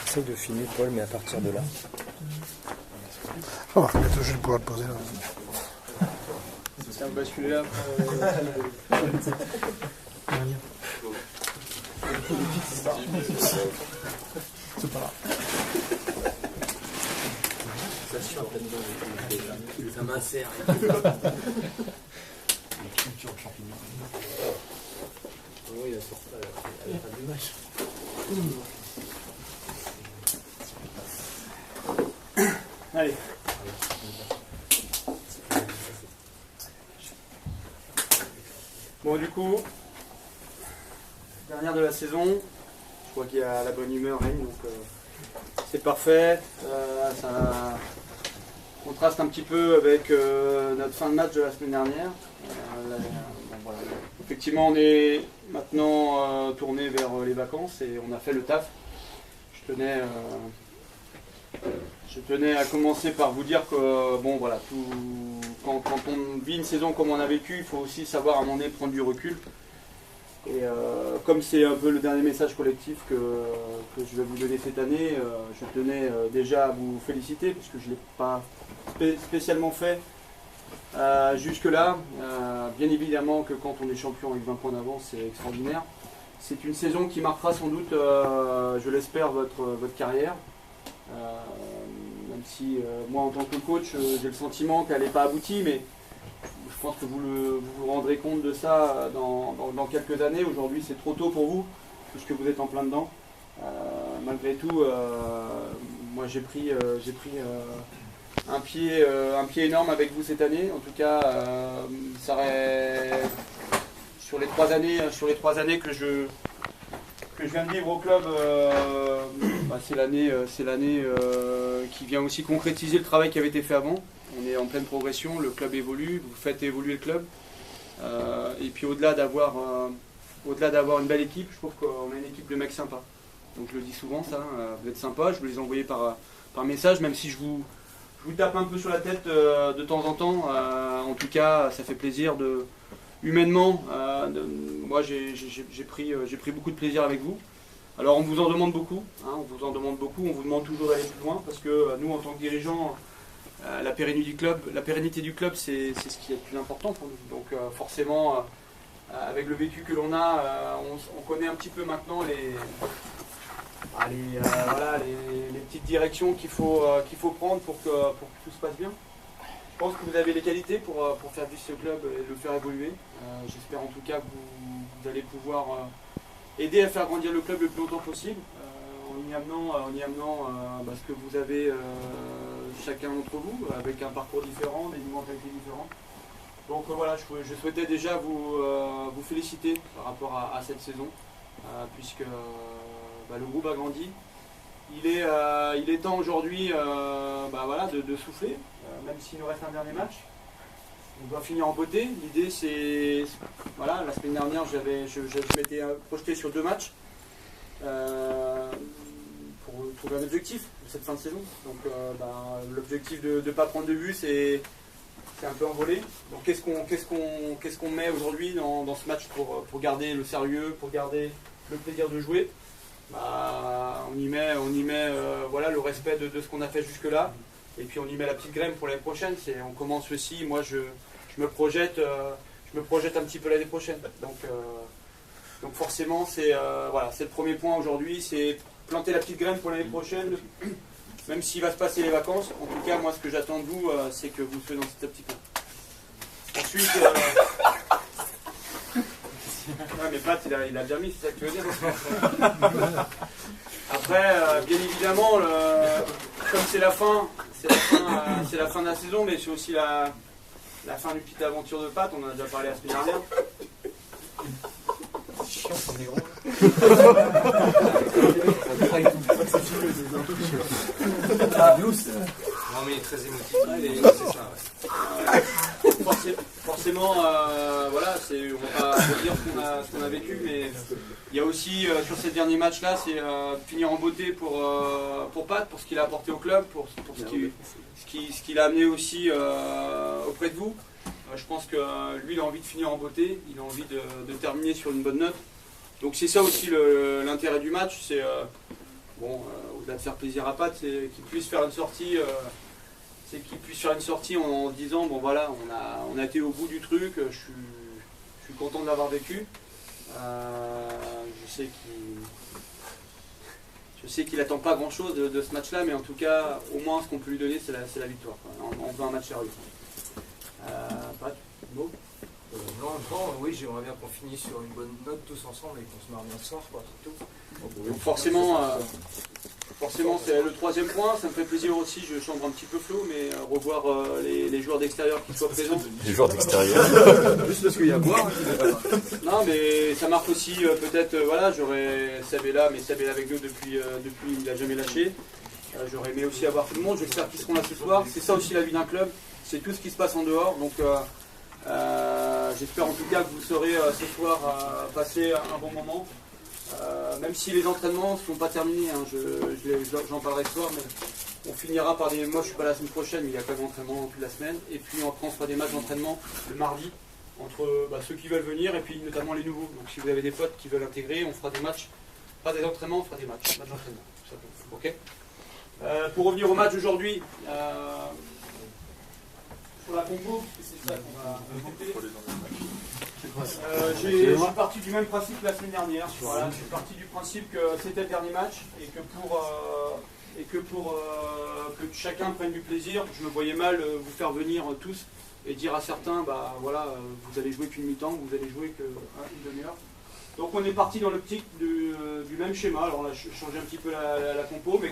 Essaye de filmer Paul, mais à partir de là. On va remettre, je vais pouvoir le poser là. C'est un basculer là. C'est pas là. Ça m'insère. Oui, il a sorti à la fin du match. Allez. Bon, du coup, dernière de la saison. Je crois qu'il y a la bonne humeur règne, donc c'est parfait. Ça contraste un petit peu avec notre fin de match de la semaine dernière. Bon, voilà. Effectivement, on est maintenant tourné vers les vacances et on a fait le taf. Je tenais à commencer par vous dire que bon voilà, quand on vit une saison comme on a vécu, il faut aussi savoir à un moment donné prendre du recul. Et comme c'est un peu le dernier message collectif que je vais vous donner cette année, je tenais déjà à vous féliciter, parce que je ne l'ai pas spécialement fait jusque-là. Bien évidemment que quand on est champion avec 20 points d'avance, c'est extraordinaire. C'est une saison qui marquera sans doute, je l'espère, votre carrière. Même si moi en tant que coach j'ai le sentiment qu'elle n'est pas aboutie, mais je pense que vous vous rendrez compte de ça dans quelques années. Aujourd'hui c'est trop tôt pour vous, puisque vous êtes en plein dedans. Malgré tout, moi j'ai pris un pied énorme avec vous cette année. En tout cas, ça sur les 3 années que je viens de vivre au club, c'est l'année qui vient aussi concrétiser le travail qui avait été fait avant. On est en pleine progression, le club évolue, vous faites évoluer le club. Et puis au-delà d'avoir une belle équipe, je trouve qu'on a une équipe de mecs sympas. Donc je le dis souvent ça, vous êtes sympas, je vous les envoie par message, même si je vous tape un peu sur la tête de temps en temps. En tout cas, ça fait plaisir humainement, moi j'ai pris beaucoup de plaisir avec vous. Alors on vous en demande beaucoup, on vous demande toujours d'aller plus loin, parce que nous en tant que dirigeants, la pérennité du club c'est ce qui est le plus important pour nous. Donc forcément, avec le vécu que l'on a, on connaît un petit peu maintenant les petites directions qu'il faut prendre pour que tout se passe bien. Je pense que vous avez les qualités pour faire vivre ce club et le faire évoluer. J'espère en tout cas que vous allez pouvoir aider à faire grandir le club le plus longtemps possible, en y amenant ce que vous avez chacun d'entre vous, avec un parcours différent, des niveaux mentalités différents. Donc voilà, je souhaitais déjà vous féliciter par rapport à cette saison, puisque le groupe a grandi. Il est temps aujourd'hui de souffler, même s'il nous reste un dernier match. On doit finir en beauté. L'idée c'est, voilà, la semaine dernière je m'étais projeté sur 2 matchs pour trouver un objectif de cette fin de saison. Donc l'objectif de ne pas prendre de but c'est un peu envolé. Donc qu'est-ce qu'on met aujourd'hui dans ce match pour garder le sérieux, pour garder le plaisir de jouer? On y met le respect de ce qu'on a fait jusque-là, et puis on y met la petite graine pour l'année prochaine. On commence ceci, moi je me projette un petit peu l'année prochaine. Donc forcément c'est le premier point aujourd'hui, c'est planter la petite graine pour l'année prochaine, même s'il va se passer les vacances. En tout cas moi ce que j'attends de vous, c'est que vous soyez dans cet petit point. Ensuite ouais, mais Pat, il a déjà mis, c'est ça que tu veux dire. Après, bien évidemment, comme c'est la fin de la saison, mais c'est aussi la fin d'une petite aventure de Pat, on en a déjà parlé la semaine dernière. Non mais il est très émotif, c'est ça. Forcément, on va pas dire ce qu'on a vécu, mais il y a aussi sur ces derniers matchs-là, c'est finir en beauté pour Pat, pour ce qu'il a apporté au club, pour ce qu'il a amené aussi auprès de vous. je pense que lui, il a envie de finir en beauté, il a envie de terminer sur une bonne note. Donc c'est ça aussi l'intérêt du match, c'est au-delà de faire plaisir à Pat, c'est qu'il puisse faire une sortie, en se disant bon voilà, on a été au bout du truc, je suis content de l'avoir vécu. Je sais qu'il n'attend pas grand chose de ce match-là, mais en tout cas, au moins ce qu'on peut lui donner, c'est la victoire, quoi, en faisant un match sérieux. Pat, beau. Oui, j'aimerais bien qu'on finisse sur une bonne note tous ensemble et qu'on se marre bien ce soir, quoi, c'est tout. Donc forcément c'est le troisième point, ça me fait plaisir aussi, je chambre un petit peu flou, mais revoir les joueurs d'extérieur qui soient présents. Les joueurs d'extérieur. Juste parce qu'il y a à boire. Non, mais ça marque aussi peut-être, voilà, j'aurais Seb est là, mais Seb est avec nous depuis il n'a jamais lâché. J'aurais aimé aussi avoir tout le monde, j'espère qu'ils seront là ce soir. C'est ça aussi la vie d'un club, c'est tout ce qui se passe en dehors. Donc j'espère en tout cas que vous saurez ce soir passer un bon moment. Même si les entraînements ne sont pas terminés, hein, j'en parlerai ce soir, mais on finira par des... Moi je suis pas là la semaine prochaine, mais il y a quand même entraînement toute la semaine. Et puis après on fera des matchs d'entraînement le mardi, entre ceux qui veulent venir et puis notamment les nouveaux. Donc si vous avez des potes qui veulent intégrer, on fera des matchs, pas des entraînements, on fera des matchs d'entraînement. Ok. Pour revenir au match d'aujourd'hui, sur la compo, c'est ça qu'on va discuter. Je suis parti du même principe que la semaine dernière. Voilà, je suis parti du principe que c'était le dernier match et que pour que chacun prenne du plaisir, je me voyais mal vous faire venir tous et dire à certains, bah voilà, vous allez jouer qu'une mi-temps, vous allez jouer qu'une demi-heure. Donc on est parti dans l'optique du même schéma. Alors là, je changeais un petit peu la compo, mais